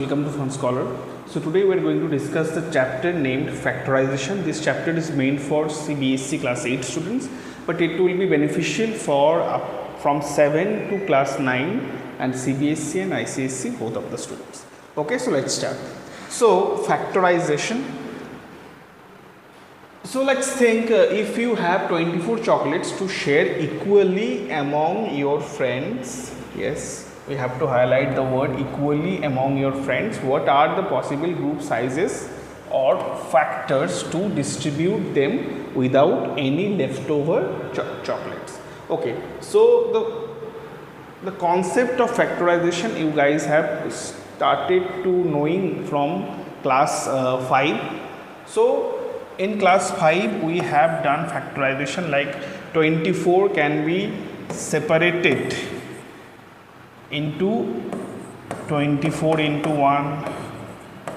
Welcome to Fun Scholar. So today we are going to discuss the chapter named Factorization. This chapter is meant for CBSE class 8 students, but it will be beneficial for from 7 to class 9 and CBSE and ICSE, both of the students. Okay, so let's start. So factorization. So let's think if you have 24 chocolates to share equally among your friends. Yes, we have to highlight the word equally among your friends. What are the possible group sizes or factors to distribute them without any leftover chocolates? Okay, so the concept of factorization you guys have started to knowing from class 5. So in class 5 we have done factorization, like 24 can be separated into 24 into 1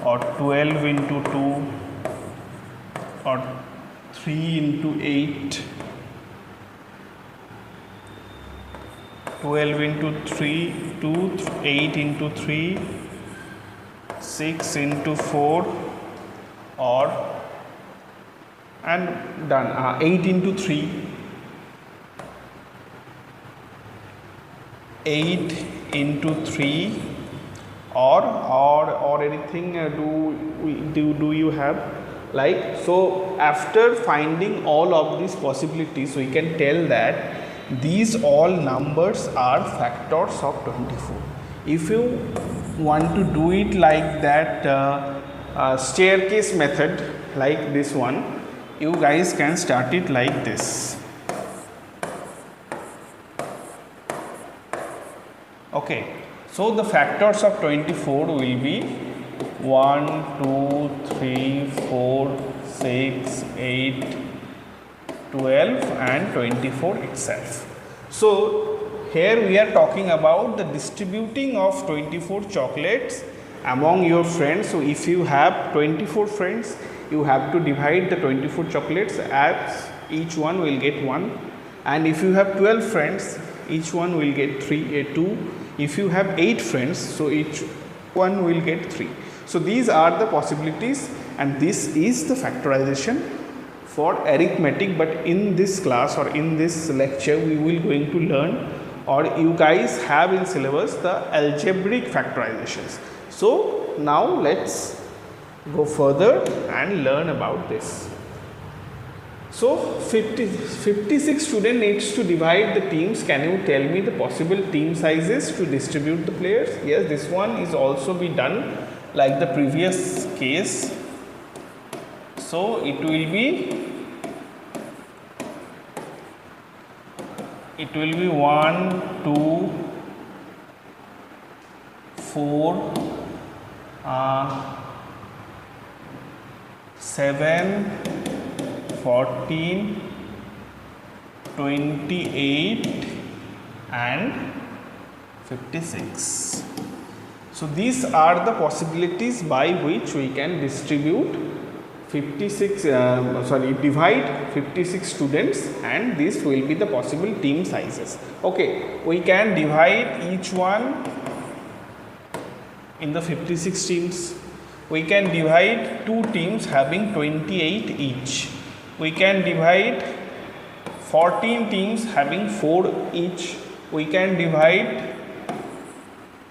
or 12 into 2 or 3 into 8, 12 into 3, 2, 8 into 3, 6 into 4 or and done 8 into 3, 8 into 3 or anything do you have, like, so after finding all of these possibilities we can tell that these all numbers are factors of 24. If you want to do it like that staircase method, like this one, you guys can start it like this. Okay, so the factors of 24 will be 1, 2, 3, 4, 6, 8, 12 and 24 itself. So here we are talking about the distributing of 24 chocolates among your friends. So if you have 24 friends, you have to divide the 24 chocolates as each one will get 1, and if you have 12 friends, each one will get 2. If you have 8 friends, so each one will get 3. So these are the possibilities, and this is the factorization for arithmetic. But in this class or in this lecture we will going to learn, or you guys have in syllabus, the algebraic factorizations. So now let's go further and learn about this. So 56 student needs to divide the teams. Can you tell me the possible team sizes to distribute the players? Yes, this one is also be done like the previous case. So it will be 1, 2, 4, 7, 14, 28 and 56. So these are the possibilities by which we can distribute divide 56 students, and this will be the possible team sizes. Okay, we can divide each one in the 56 teams. We can divide 2 teams having 28 each. We can divide 14 teams having 4 each. We can divide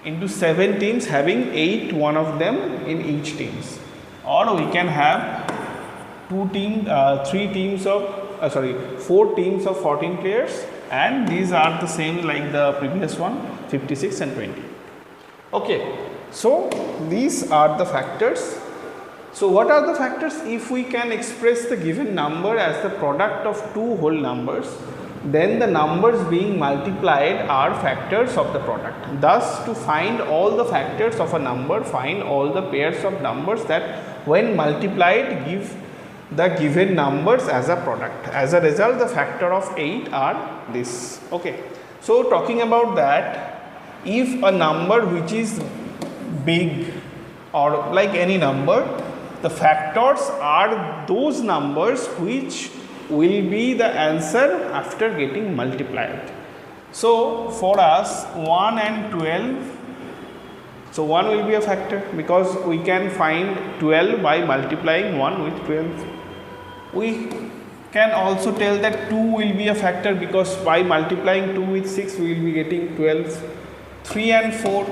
into 7 teams having 8, one of them in each teams. Or we can have 4 teams of 14 players, and these are the same like the previous one, 56 and 20. Okay, so these are the factors. So what are the factors? If we can express the given number as the product of 2 whole numbers, then the numbers being multiplied are factors of the product. Thus, to find all the factors of a number, find all the pairs of numbers that when multiplied give the given numbers as a product. As a result, the factor of 8 are this. Okay, so talking about that, if a number which is big or like any number, the factors are those numbers which will be the answer after getting multiplied. So for us 1 and 12 So 1 will be a factor because we can find 12 by multiplying 1 with 12. We can also tell that 2 will be a factor because by multiplying 2 with 6 we will be getting 12. 3 and 4,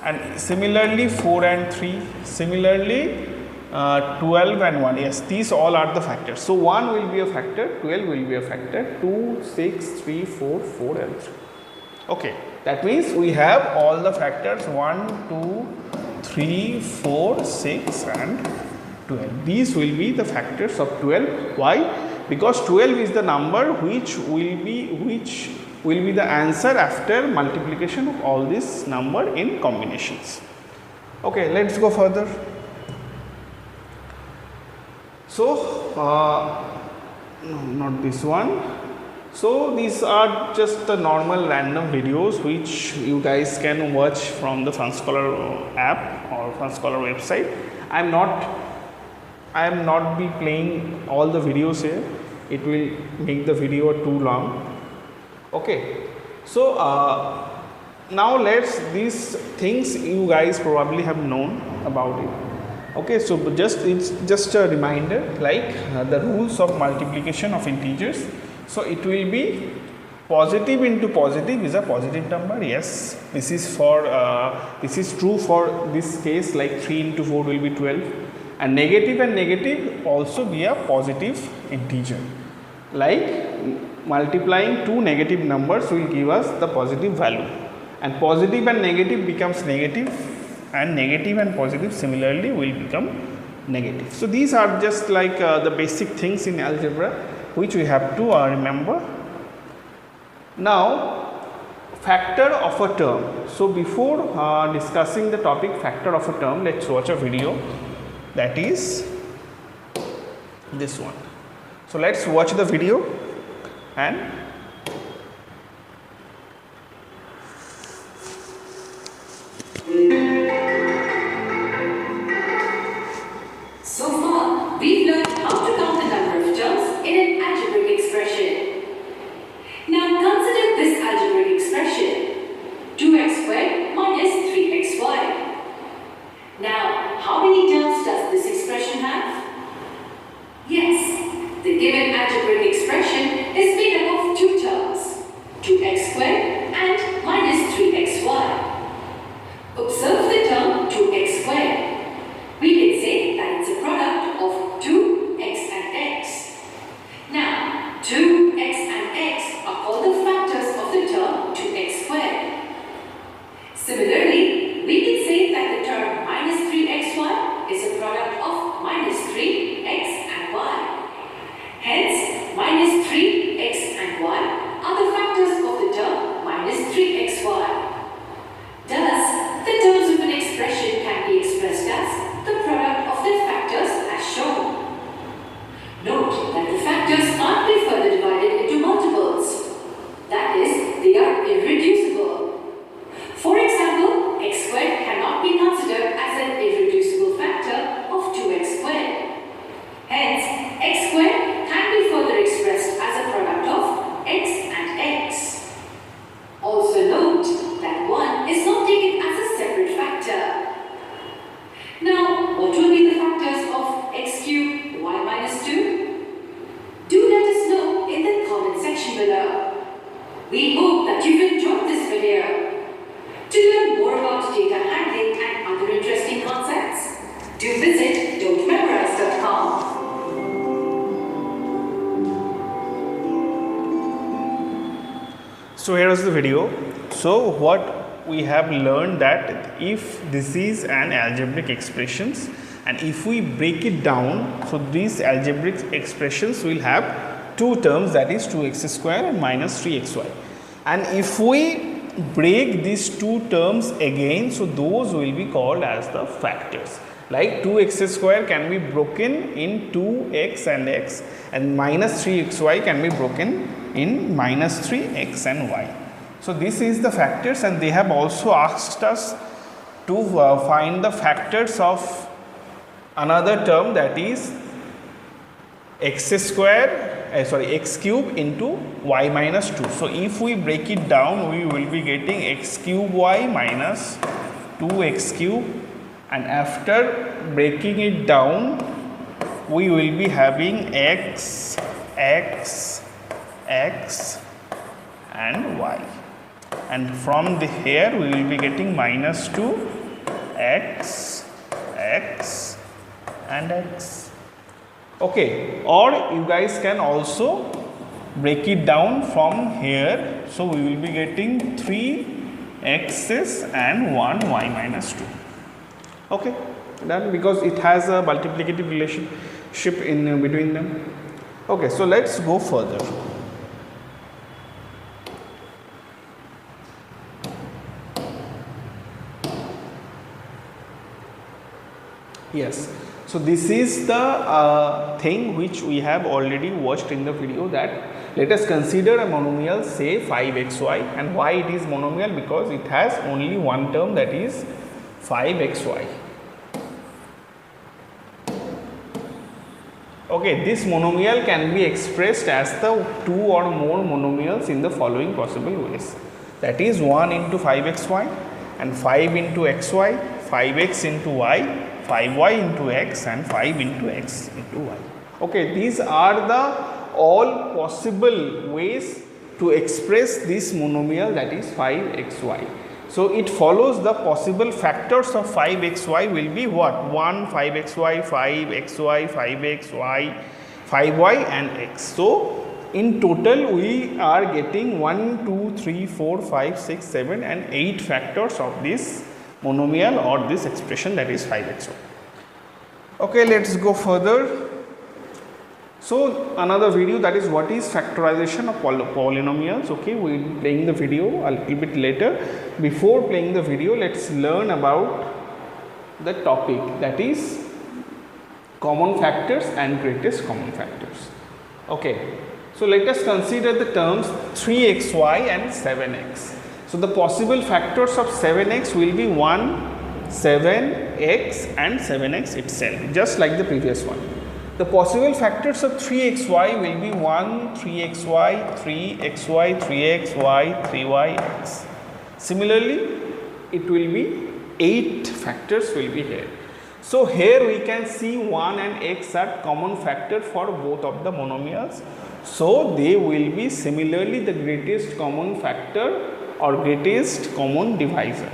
and similarly 4 and 3, similarly 12 and 1. Yes, these all are the factors. So 1 will be a factor, 12 will be a factor, 2, 6, 3, 4, 4 and 3. Okay, that means we have all the factors 1, 2, 3, 4, 6 and 12. These will be the factors of 12. Why? Because 12 is the number which will be the answer after multiplication of all this number in combinations. Okay, let's go further. So, no, not this one. So, these are just the normal random videos which you guys can watch from the Fun Scholar app or Fun Scholar website. I am not be playing all the videos here. It will make the video too long. Okay, so now these things you guys probably have known about it. Okay, so it's just a reminder, like the rules of multiplication of integers. So it will be positive into positive is a positive number. Yes, this is true for this case, like 3 into 4 will be 12, and negative also be a positive integer, like multiplying two negative numbers will give us the positive value, and positive and negative becomes negative, and negative and positive similarly will become negative. So these are just like the basic things in algebra which we have to remember. Now, factor of a term. So before discussing the topic factor of a term, let's watch a video, that is this one. So let's watch the video. And so far, we've learned how to count the number of terms in an algebraic expression. Now consider this algebraic expression, 2x squared minus 3xy. Now, how many terms does this expression have? Yes, the given algebraic expression is made up of two terms, 2x squared and minus 3xy. Observe the term 2x squared. We can say that it's a product of 2x and x. Now, 2x and x are called the factors of the term 2x squared. Similarly, we can say that the term minus 3xy is a product of minus 3x and y. Hence, minus 3x and y are the factors of the term minus 3xy. Thus, the terms of an expression can be expressed as the product of the factors as shown. Note that the factors can't be further divided into multiples. That is, they are irreducible. For example, x squared cannot be considered as an irreducible factor of 2x squared. Hence, x squared can be further expressed as a product of x and x. Also note that 1 is not taken as a separate factor. Now, what will be the factors of x cubed y minus 2? Do let us know in the comment section below. We hope that you've enjoyed this video. To learn more about data handling and other interesting concepts, do visit don'tmemorize.com. so here is the video. So what we have learned that if this is an algebraic expressions, and if we break it down, so these algebraic expressions will have two terms, that is 2x square and minus 3xy. And if we break these two terms again, so those will be called as the factors. Like 2x square can be broken in 2x and x, and minus 3xy can be broken in minus 3x and y. So this is the factors, and they have also asked us to find the factors of another term, that is x square x cube into y minus 2. So if we break it down, we will be getting x cube y minus 2x cube, and after breaking it down, we will be having x, and y, and from the here we will be getting minus 2 x, and x. Okay, or you guys can also break it down from here. So we will be getting 3 x's and 1 y minus 2. Okay, done, because it has a multiplicative relationship in between them. Okay, so let's go further. Yes, so this is the thing which we have already watched in the video, that let us consider a monomial, say 5xy, and why it is monomial, because it has only one term, that is 5xy. Okay, this monomial can be expressed as the 2 or more monomials in the following possible ways, that is 1 into 5xy and 5 into xy, 5x into y, 5y into x, and 5 into x into y. Okay, these are the all possible ways to express this monomial, that is 5xy. So it follows the possible factors of 5xy will be what? 1, 5xy, 5xy, 5xy, 5y, and x. So in total we are getting 1, 2, 3, 4, 5, 6, 7 and 8 factors of this monomial or this expression, that is 5xy. Okay, let's go further. So another video, that is what is factorization of polynomials. Okay, we will be playing the video a little bit later. Before playing the video, let's learn about the topic, that is common factors and greatest common factors. Okay, so let us consider the terms 3xy and 7x. So the possible factors of 7x will be 1, 7x and 7x itself, just like the previous one. The possible factors of 3xy will be 1, 3xy, 3xy, 3xy, 3yx. Similarly, it will be 8 factors will be here. So here we can see 1 and x are common factor for both of the monomials. So they will be similarly the greatest common factor or greatest common divisor.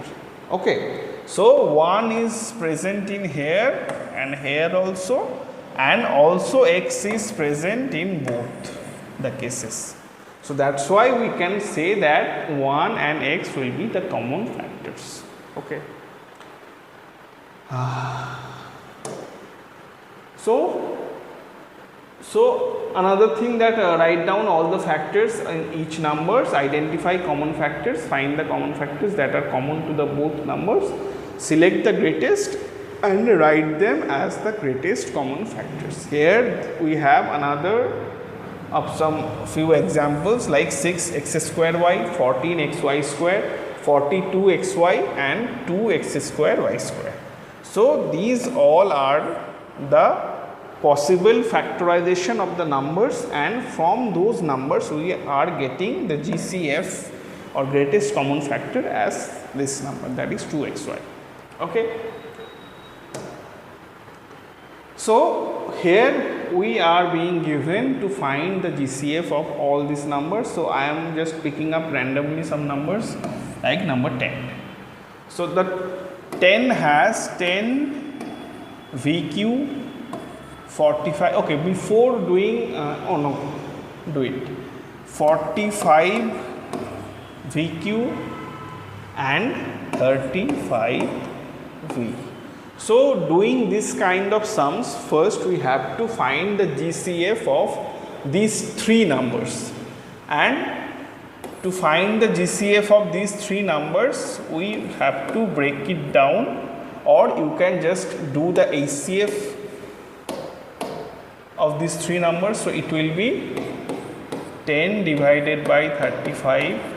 Okay, so 1 is present in here and here also, and also x is present in both the cases. So that's why we can say that 1 and x will be the common factors. Okay. So another thing, that write down all the factors in each numbers, identify common factors, find the common factors that are common to the both numbers, select the greatest and write them as the greatest common factors. Here we have another of some few examples like 6x square y, 14xy square, 42xy and 2x square y square. So these all are the possible factorization of the numbers, and from those numbers we are getting the GCF or greatest common factor as this number, that is 2xy. Okay. So here we are being given to find the GCF of all these numbers. So I am just picking up randomly some numbers like number 10. So the 10 has 10 VQ 45. Okay, before doing do it 45 VQ and 35 V. So doing this kind of sums, first we have to find the GCF of these three numbers, and to find the GCF of these three numbers we have to break it down, or you can just do the HCF of these three numbers. So it will be 10 divided by 35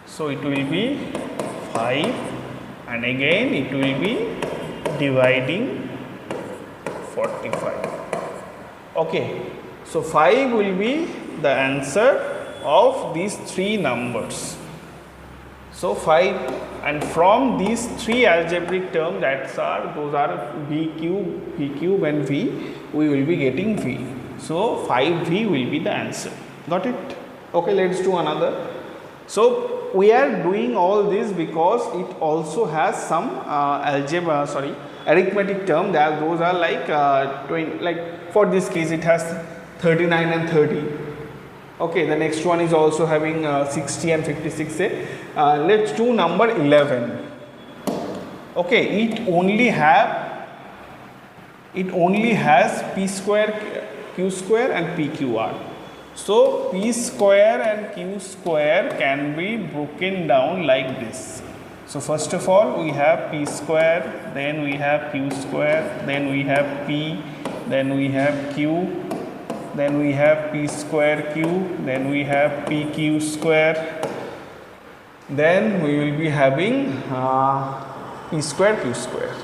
so it will be 5, and again it will be dividing 45. Okay, so 5 will be the answer of these 3 numbers. So 5, and from these 3 algebraic terms, those are b cube and v, we will be getting v. So 5v will be the answer. Got it? Okay, let's do another. So we are doing all this because it also has some arithmetic term, that those are like 20, like for this case it has 39 and 30. Okay, the next one is also having 60 and 56. Let's do number 11. Okay, it only has p square, q square and pqr. So p square and q square can be broken down like this. So first of all we have p square, then we have q square, then we have p, then we have q, then we have p square q, then we have pq square, then we will be having p square q square.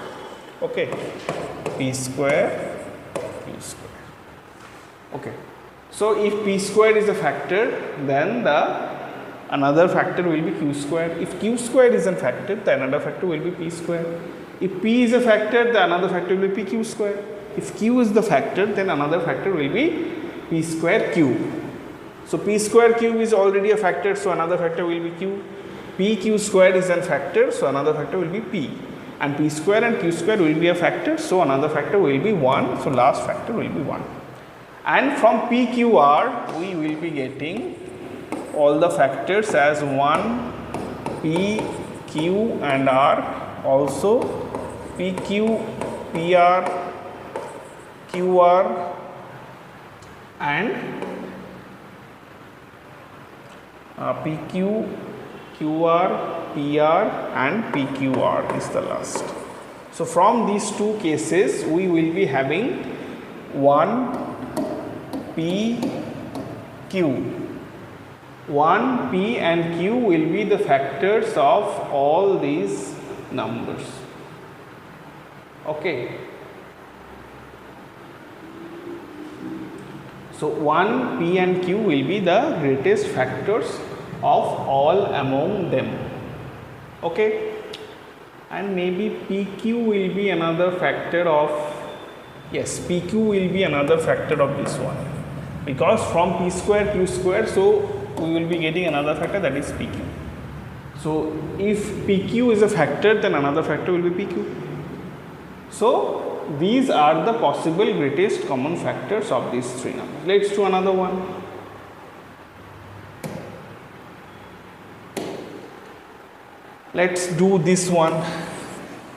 Okay, p square q square. Okay, so if p square is a factor, then another factor will be q square. If q square is a factor, then another factor will be p square. If p is a factor, then another factor will be pq square. If q is the factor, then another factor will be p square cube. So p square cube is already a factor, so another factor will be q. pq square is a factor, so another factor will be p. And p square and q square will be a factor, so another factor will be 1, so last factor will be 1. And from pqr we will be getting all the factors as 1, p, q and r, also pq, pr, qr and pq, qr, pr and pqr is the last. So from these two cases we will be having 1, p, q. 1, p and q will be the factors of all these numbers. Okay. So 1, p and q will be the greatest factors of all among them. Okay. And maybe pq will be another factor of, yes, pq will be another factor of this one, because from p square q square, so we will be getting another factor, that is pq. So if pq is a factor, then another factor will be pq. So these are the possible greatest common factors of these 3 numbers. Let's do another one. Let's do this one.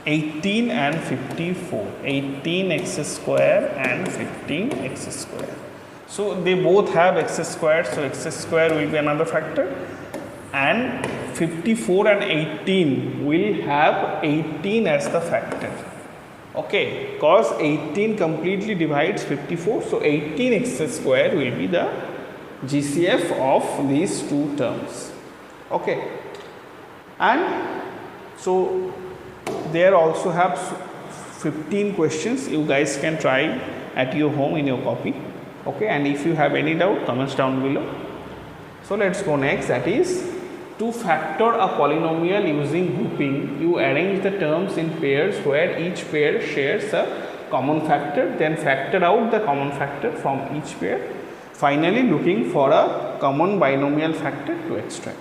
18 and 54. 18x square and 15x square. So they both have x square, so x square will be another factor, and 54 and 18 will have 18 as the factor. Okay, because 18 completely divides 54, so 18x square will be the GCF of these two terms. Okay, and so there also have 15 questions. You guys can try at your home in your copy. Okay, and if you have any doubt, comments down below. So let's go next, that is, to factor a polynomial using grouping, you arrange the terms in pairs where each pair shares a common factor, then factor out the common factor from each pair, finally looking for a common binomial factor to extract.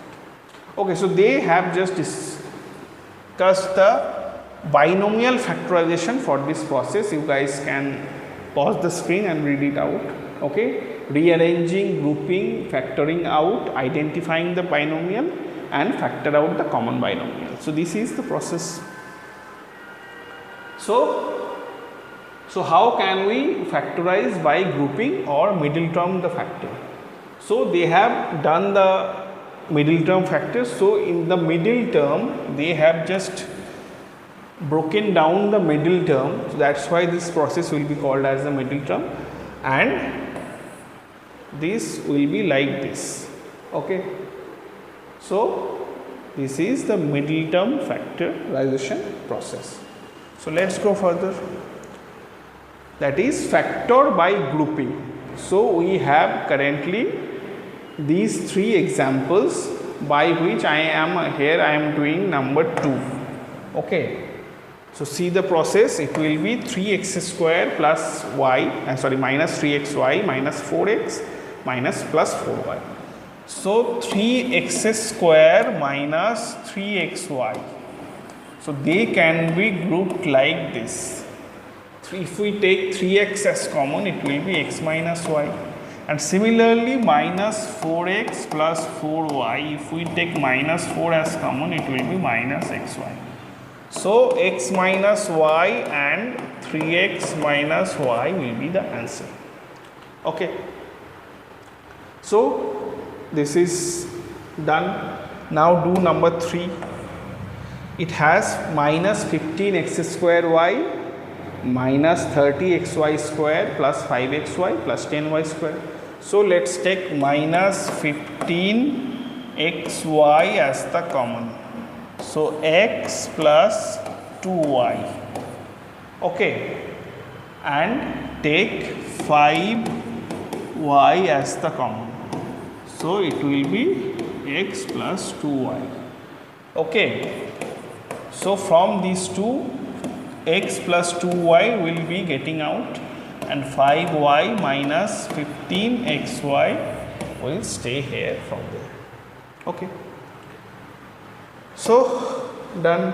Okay, so they have just discussed the binomial factorization for this process. You guys can pause the screen and read it out. Okay, rearranging, grouping, factoring out, identifying the binomial and factor out the common binomial. So this is the process. So how can we factorize by grouping or middle term the factor? So they have done the middle term factors. So in the middle term they have just broken down the middle term. So that's why this process will be called as the middle term, and this will be like this. Okay, so this is the middle term factorization process. So let's go further. That is factor by grouping. So we have currently these three examples by which I am doing number 2. Okay. So see the process. It will be 3x square plus y, minus 3xy minus 4x minus plus 4y. So 3x square minus 3xy. So they can be grouped like this. If we take 3x as common, it will be x minus y. And similarly, minus 4x plus 4y, if we take minus 4 as common, it will be minus xy. So x minus y and 3x minus y will be the answer. Okay. So this is done. Now do number 3. It has minus 15x square y minus 30xy square plus 5xy plus 10y square. So let's take minus 15xy as the common. So x plus 2y. Okay. And take 5y as the common. So it will be x plus 2y. Okay. So from these two, x plus 2y will be getting out and 5y minus 15xy will stay here from there. Okay. So done.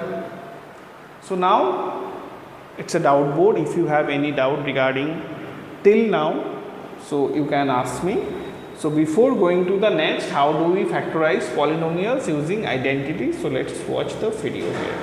So now it's a doubt board. If you have any doubt regarding till now, so you can ask me. So before going to the next, how do we factorize polynomials using identity? So let's watch the video here.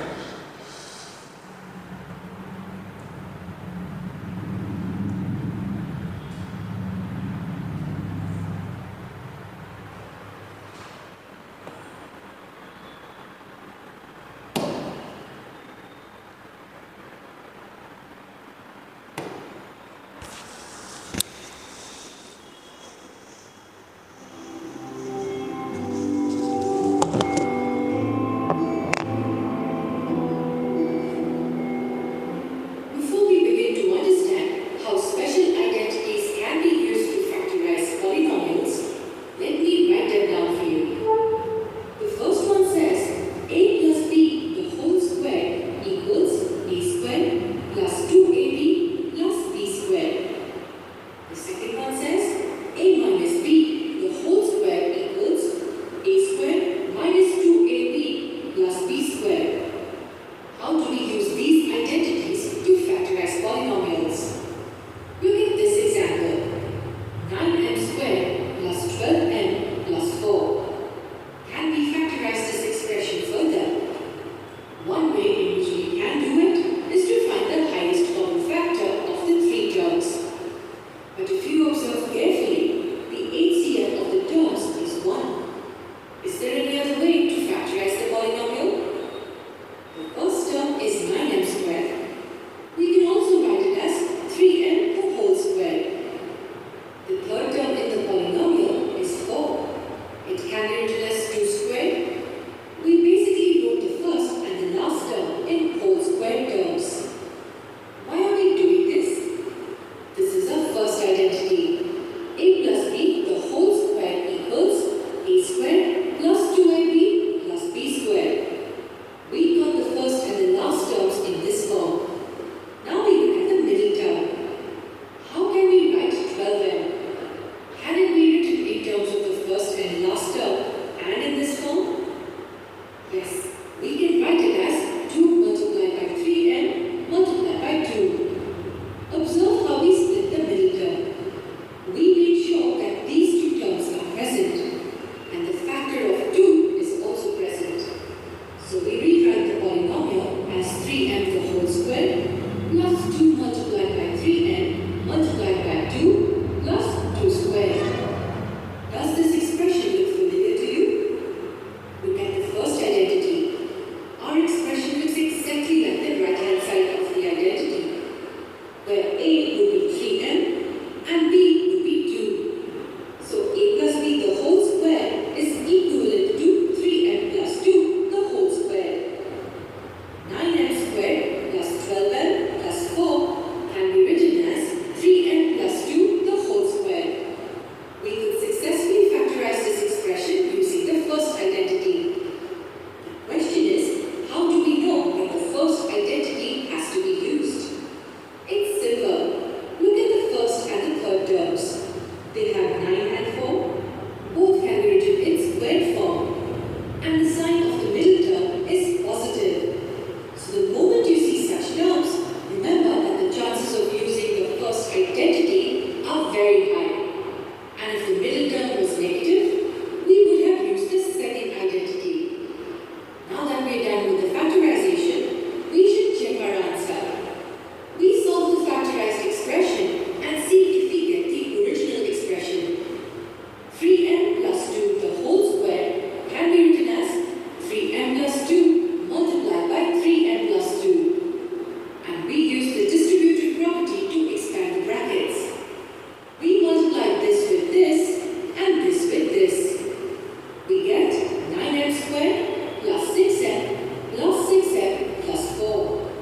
squared plus 6m plus 6m plus 4.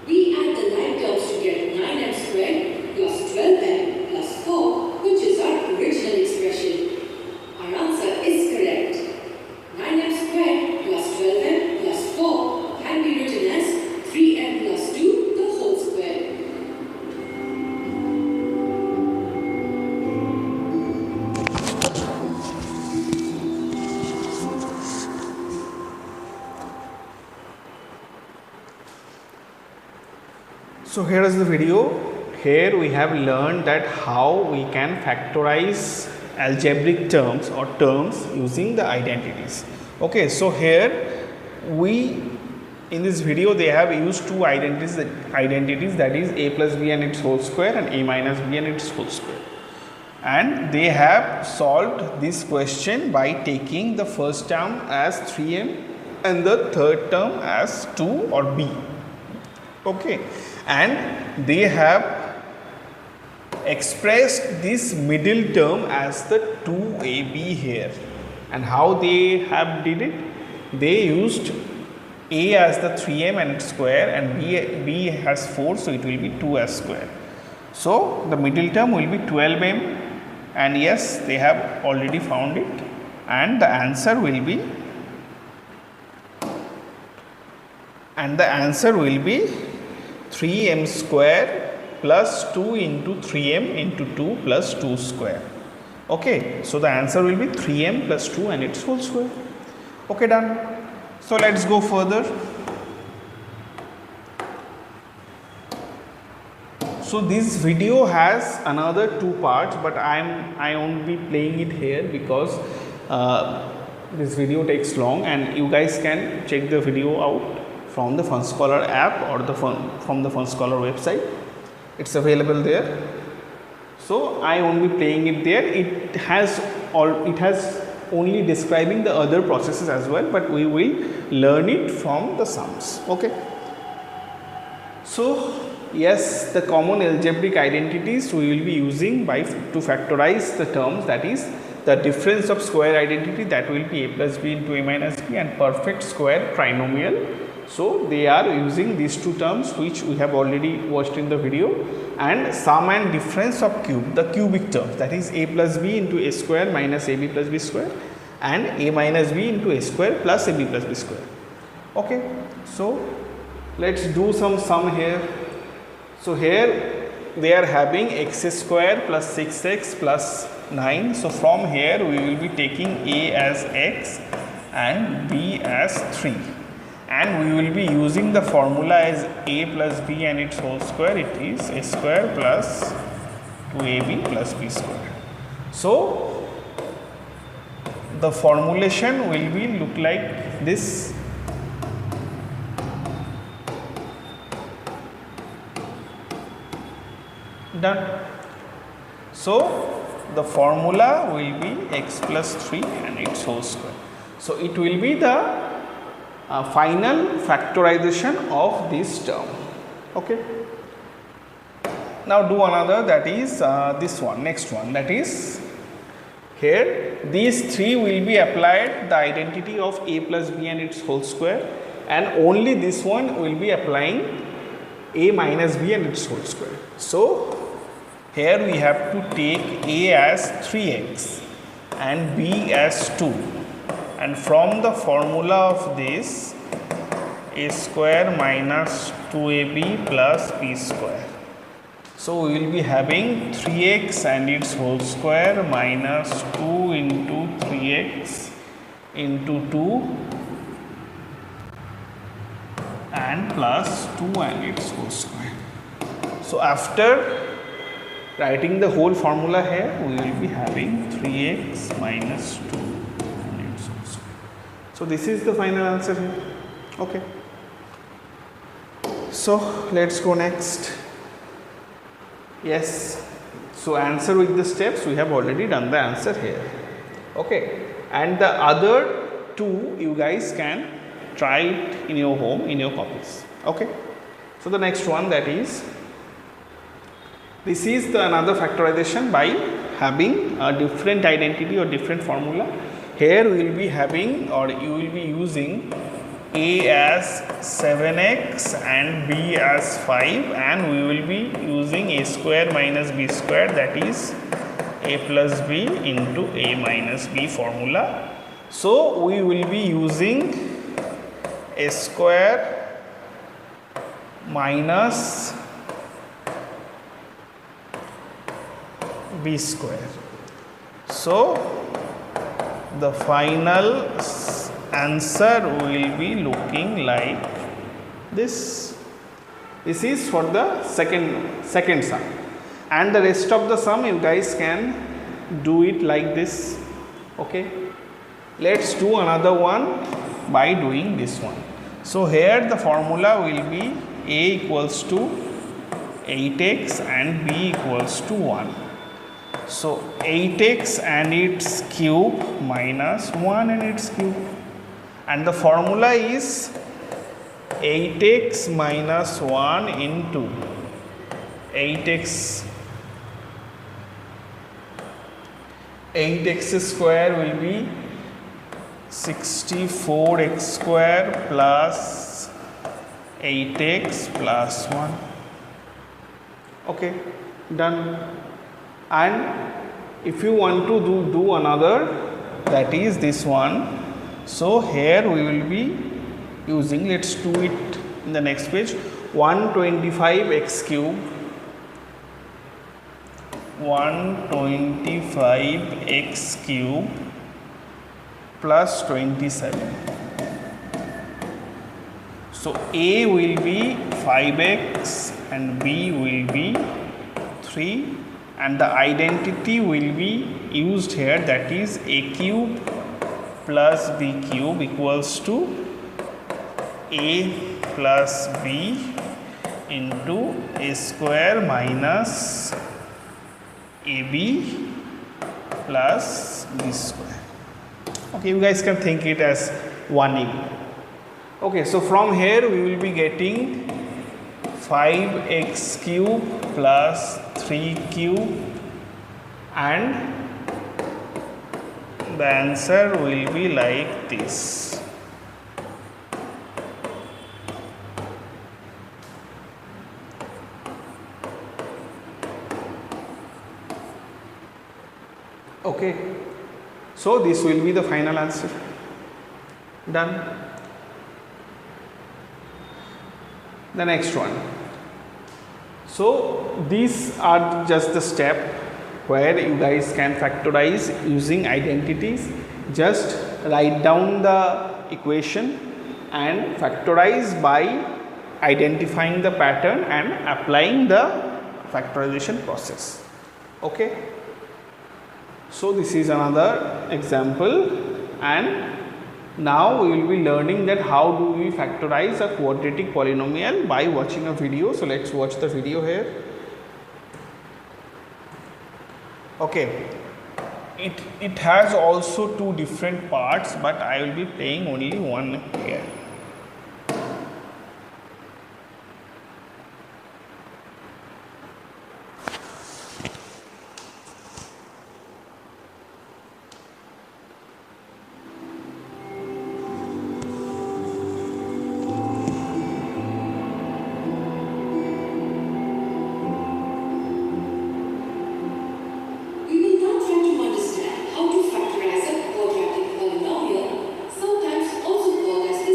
We add the like terms to get 9m squared plus 12m plus 4, which is our original expression. Our answer is correct. 9m squared plus 12m plus 4 can be written as 3m plus 2 the whole square. So here is the video. Here we have learned that how we can factorize algebraic terms or terms using the identities. Okay, so here in this video they have used two identities, that is a plus b and its whole square and a minus b and its whole square, and they have solved this question by taking the first term as 3m and the third term as 2 or b. Okay, and they have expressed this middle term as the 2ab here. And how they have did it? They used a as the 3m and its square, and b has 4, so it will be 2s square. So the middle term will be 12m, and yes, they have already found it, and the answer will be 3m square plus 2 into 3m into 2 plus 2 square. Okay, so the answer will be 3m plus 2 and its whole square. Okay, done. So let's go further. So this video has another two parts, but I won't be playing it here because this video takes long, and you guys can check the video out from the Fun Scholar app or from the Fun Scholar website. It's available there. So I won't be playing it there. It has only describing the other processes as well, but we will learn it from the sums. Okay. So yes, the common algebraic identities we will be using to factorize the terms, that is the difference of square identity, that will be a plus b into a minus b, and perfect square trinomial. So they are using these two terms which we have already watched in the video, and sum and difference of cube, the cubic terms, that is a plus b into a square minus ab plus b square, and a minus b into a square plus ab plus b square. Okay, so let's do some sum here. So here they are having x square plus 6x plus 9. So from here we will be taking a as x and b as 3. And we will be using the formula as a plus b and its whole square. It is a square plus 2ab plus b square. So the formulation will be look like this. Done. So the formula will be x plus 3 and its whole square. So it will be the final factorization of this term. Okay. Now do another, that is this one, next one, that is here these three will be applied the identity of a plus b and its whole square, and only this one will be applying a minus b and its whole square. So here we have to take a as 3x and b as 2, and from the formula of this, a square minus 2ab plus b square. So we will be having 3x and its whole square minus 2 into 3x into 2 and plus 2 and its whole square. So after writing the whole formula here, we will be having 3x minus 2 and its whole square. So this is the final answer here. Okay. So let's go next. Yes. So answer with the steps, we have already done the answer here. Okay. And the other two you guys can try it in your home, in your copies. Okay. So the next one, that is, this is the another factorization by having a different identity or different formula. here we will be having, or you will be using a as 7x and b as 5, and we will be using a square minus b square, that is a plus b into a minus b formula. So we will be using a square minus b square. So the final answer will be looking like this. This is for the second sum, and the rest of the sum you guys can do it like this. Okay, let's do another one by doing this one. So here the formula will be a equals to 8x and b equals to 1. So 8x and its cube minus 1 and its cube, and the formula is 8x minus 1 into 8x square will be 64x square plus 8x plus 1. Okay, done. And if you want to do another, that is this one. So here we will be using, let's do it in the next page, 125x cube, 125x cube plus 27. So a will be 5x and b will be 3, and the identity will be used here, that is a cube plus b cube equals to a plus b into a square minus ab plus b square. Okay, you guys can think it as 1ab. Okay, so from here we will be getting 5x cube plus 3 cube, and the answer will be like this. Okay, so this will be the final answer. Done. The next one. So these are just the step where you guys can factorize using identities. Just write down the equation and factorize by identifying the pattern and applying the factorization process. Okay. So this is another example, and now we will be learning that how do we factorize a quadratic polynomial by watching a video. So let's watch the video here. Okay, it has also two different parts, but I will be playing only one here. We will now try to understand how to factorize a quadratic polynomial, sometimes also called as the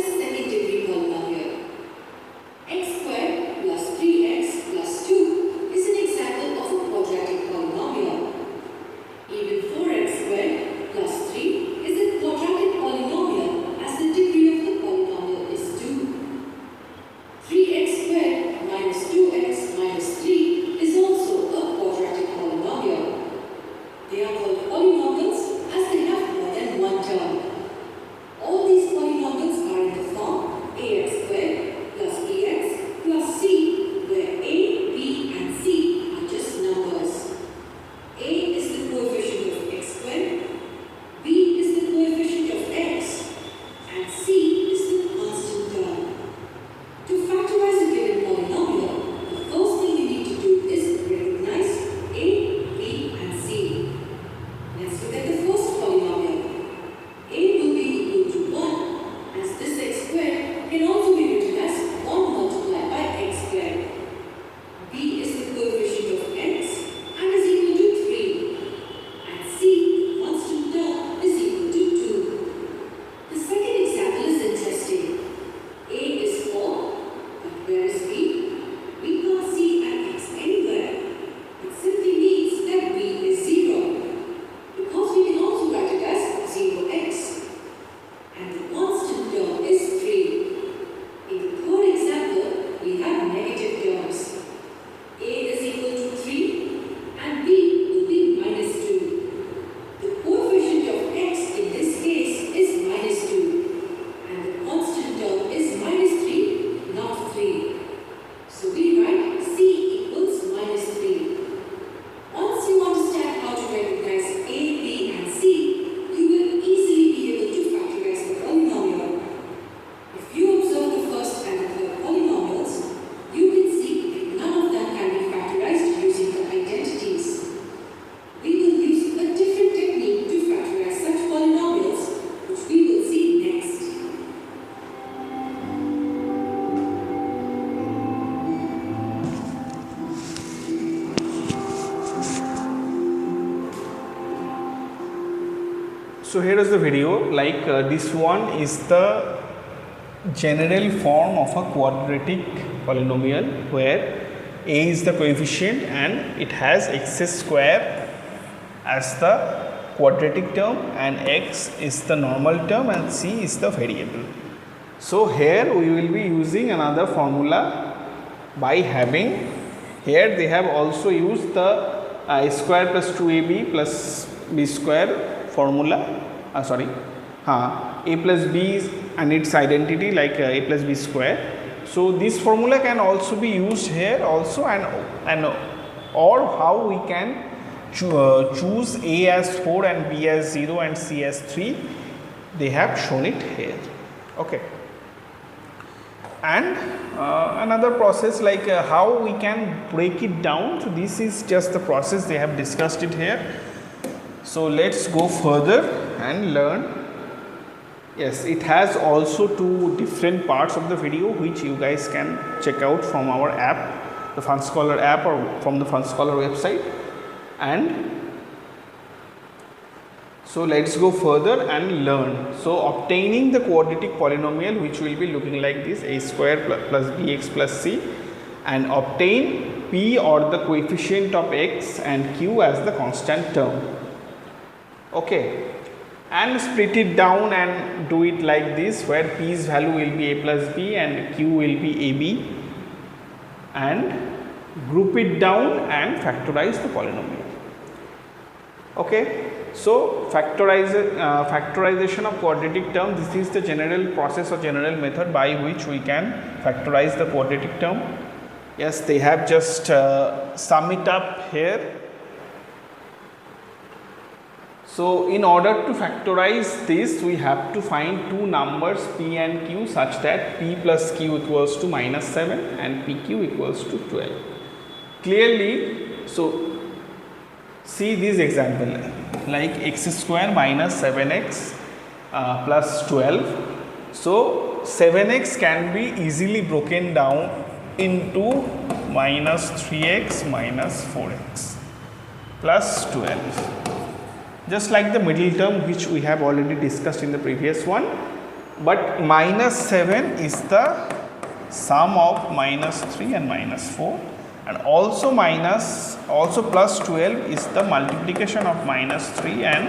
So here is the video, like this one is the general form of a quadratic polynomial where a is the coefficient and it has x square as the quadratic term and x is the normal term and c is the variable. So here we will be using another formula by having, here they have also used the a square plus 2ab plus b square formula, a plus b is and its identity like a plus b square. So this formula can also be used here also, and or how we can choose a as 4 and b as 0 and c as 3, they have shown it here. Okay. And another process like how we can break it down. So this is just the process, they have discussed it here. So let's go further and learn. Yes, it has also two different parts of the video which you guys can check out from our app, the Fun Scholar app, or from the Fun Scholar website. And so let's go further and learn. So obtaining the quadratic polynomial, which will be looking like this, a square plus bx plus c, and obtain p or the coefficient of x and q as the constant term. Okay, and split it down and do it like this, where p's value will be a plus b and q will be ab, and group it down and factorize the polynomial. Okay. So factorization of quadratic term, this is the general process or general method by which we can factorize the quadratic term. Yes, they have just sum it up here. So in order to factorize this, we have to find two numbers p and q such that p plus q equals to -7 and pq equals to 12. Clearly, so see this example, like x square minus 7x plus 12. So 7x can be easily broken down into minus 3x minus 4x plus 12, just like the middle term which we have already discussed in the previous one. But minus 7 is the sum of minus 3 and minus 4. And also plus 12 is the multiplication of minus 3 and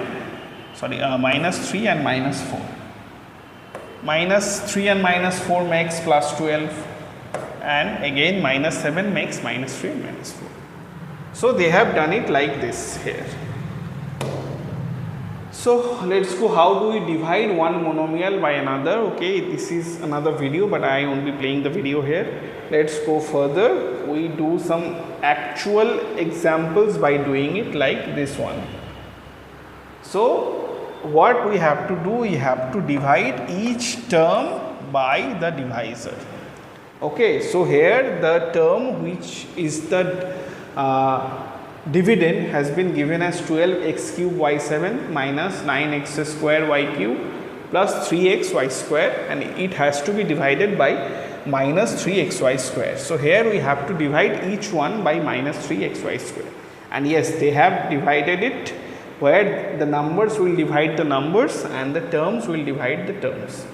minus 4. Minus 3 and minus 4 makes plus 12, and again minus 7 makes minus 3 and minus 4. So they have done it like this here. So let's go, how do we divide one monomial by another? Okay, this is another video, but I won't be playing the video here. Let's go further. We do some actual examples by doing it like this one. So what we have to do, we have to divide each term by the divisor. Okay, so here the term which is the dividend has been given as 12x cube y7 minus 9x square y cube plus 3x y square, and it has to be divided by minus 3xy square. So here we have to divide each one by minus 3xy square, and yes, they have divided it where the numbers will divide the numbers and the terms will divide the terms.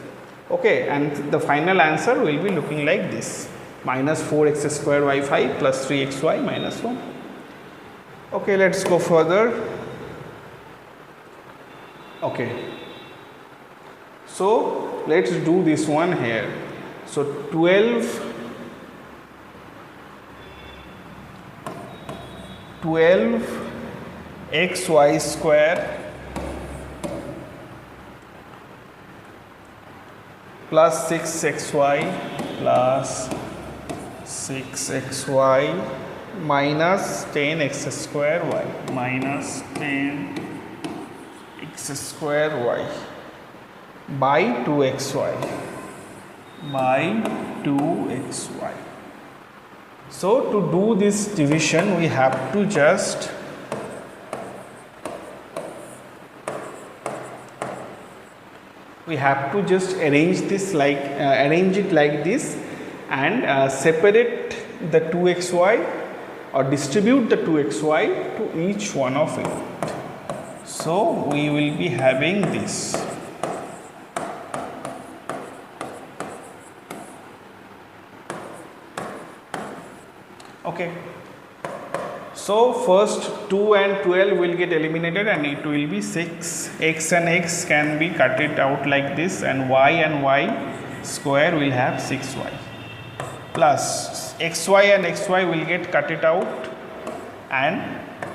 Okay, and the final answer will be looking like this, minus 4x square y5 plus 3xy minus 1. Okay, let's go further. Okay, so let's do this one here. So 12 xy square plus 6xy plus 6xy minus 10x square y minus 10x square y by 2xy by 2xy. So to do this division, we have to just arrange this like arrange it like this, and separate the 2xy or distribute the 2xy to each one of it. So we will be having this. Okay. So first 2 and 12 will get eliminated and it will be 6. X and x can be cut it out like this, and y square will have 6y, plus xy and xy will get cut it out and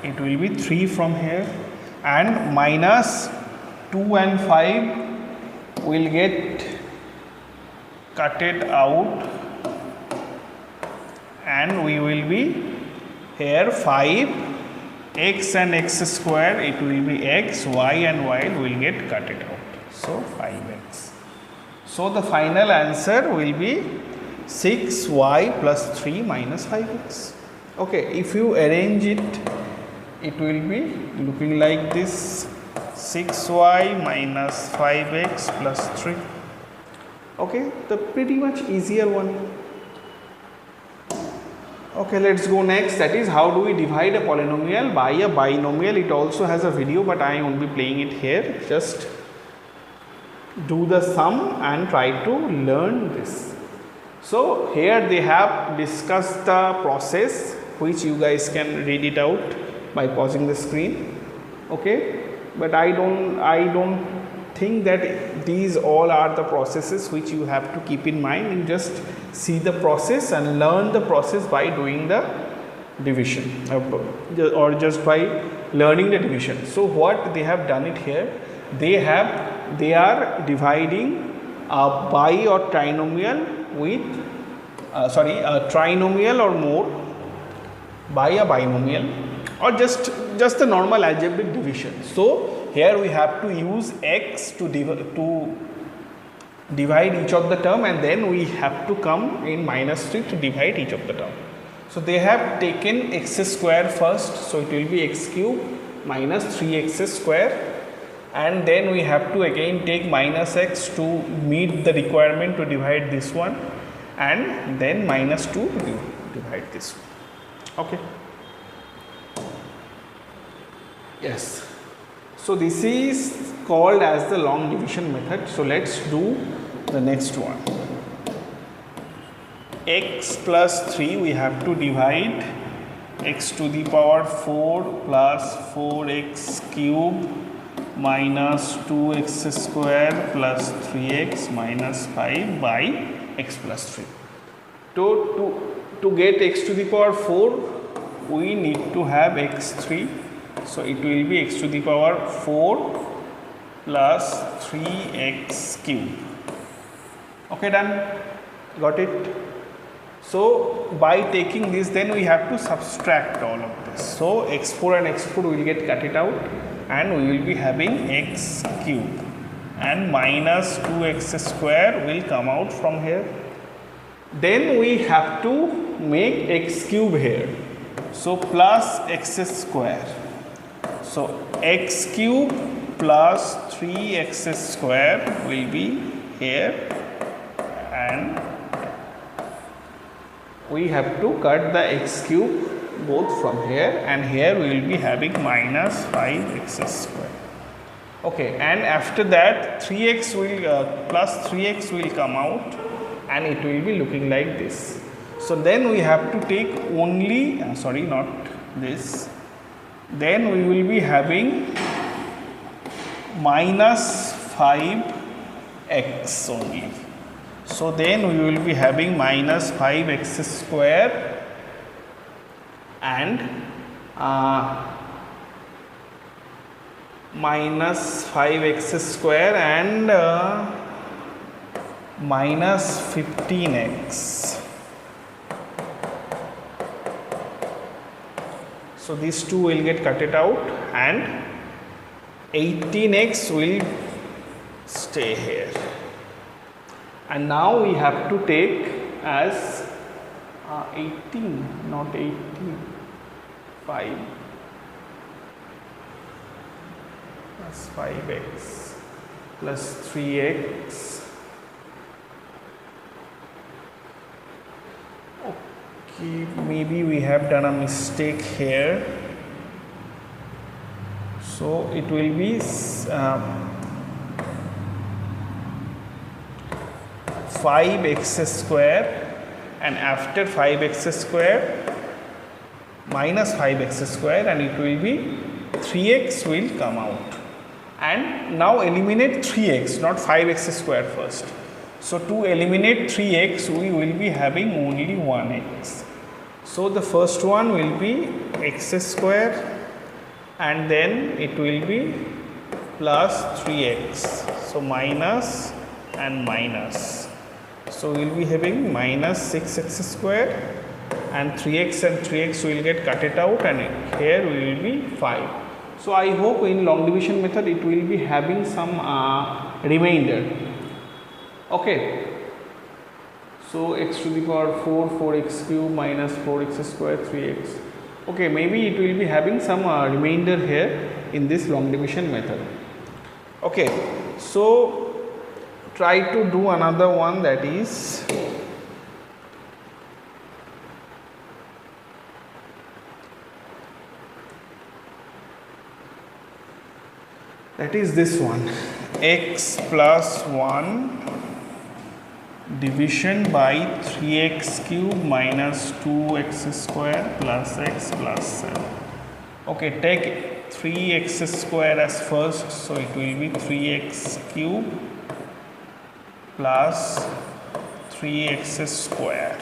it will be 3 from here, and minus 2 and 5 will get cut it out and we will be here 5, x and x square, it will be x, y and y will get cut it out. So 5x. So the final answer will be 6y plus 3 minus 5x. Okay, if you arrange it, it will be looking like this: 6y minus 5x plus 3. Okay, the pretty much easier one. Okay, let's go next. That is, how do we divide a polynomial by a binomial? It also has a video, but I won't be playing it here. Just do the sum and try to learn this. So here they have discussed the process, which you guys can read it out by pausing the screen. Okay, but I don't think that these all are the processes which you have to keep in mind. You just see the process and learn the process by doing the division, or just by learning the division. So what they have done it here, they are dividing a bi or trinomial with a trinomial or more by a binomial, or just the normal algebraic division. So here we have to use x to divide each of the term, and then we have to come in minus 3 to divide each of the term. So they have taken x square first, so it will be x cube minus 3x square, and then we have to again take minus x to meet the requirement to divide this one, and then minus 2 to divide this one. Okay. Yes. So this is called as the long division method. So let's do the next one. X plus 3, we have to divide x to the power 4 plus 4x cube minus 2x square plus 3x minus 5 by x plus 3. To get x to the power 4, we need to have x3. So it will be x to the power 4 plus 3x cube. Okay, done? Got it? So by taking this, then we have to subtract all of this. So x4 and x4 will get cut it out, and we will be having x cube, and minus 2x square will come out from here. Then we have to make x cube here. So plus x square. So x cube plus 3x square will be here, and we have to cut the x cube both from here, and here we will be having minus 5x square. Okay, and after that 3x will plus 3x will come out, and it will be looking like this. So then we have to take only not this. Then we will be having minus 5x only. So then we will be having minus 5x square and minus 5x square and minus 15x. So these two will get cut it out, and 18x will stay here. And now we have to take as 18, not 18, 5 plus 5x plus 3x. Okay, maybe we have done a mistake here. So it will be 5x square, and after 5x square minus 5x square, and it will be 3x will come out. And now eliminate 3x, not 5x square first. So to eliminate 3x, we will be having only 1x. So the first one will be x square, and then it will be plus 3x. So minus and minus. So we will be having minus 6x square, and 3x and 3x will get cut it out, and here we will be 5. So I hope in long division method it will be having some remainder. Okay. So x to the power 4, 4x cube minus 4x square, 3x. Okay, maybe it will be having some remainder here in this long division method. Okay, so try to do another one, that is this one, x plus 1 division by 3x cube minus 2x square plus x plus 7. Okay, take 3x square as first, so it will be 3x cube plus 3x square,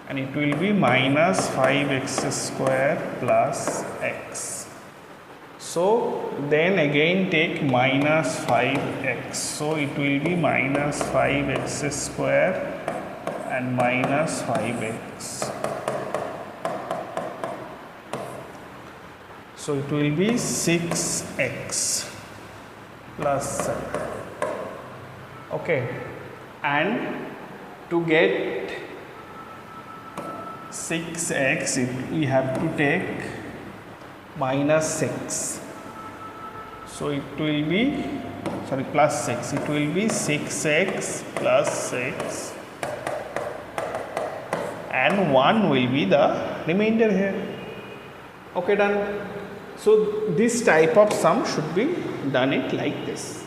and it will be minus 5x square plus x. So then again take minus 5x, so it will be minus 5x square and minus 5x. So it will be 6x plus 7. Okay, and to get 6x we have to take minus 6. So it will be, sorry, plus 6. It will be 6x plus 6, and 1 will be the remainder here. Okay, done. So this type of sum should be done it like this.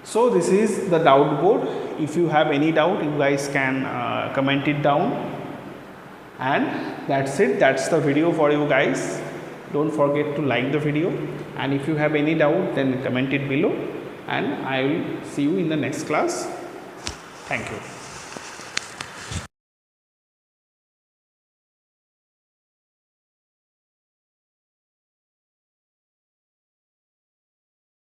So this is the doubt board. If you have any doubt, you guys can comment it down. And that's it. That's the video for you guys. Don't forget to like the video, and if you have any doubt, then comment it below, and I will see you in the next class. Thank you.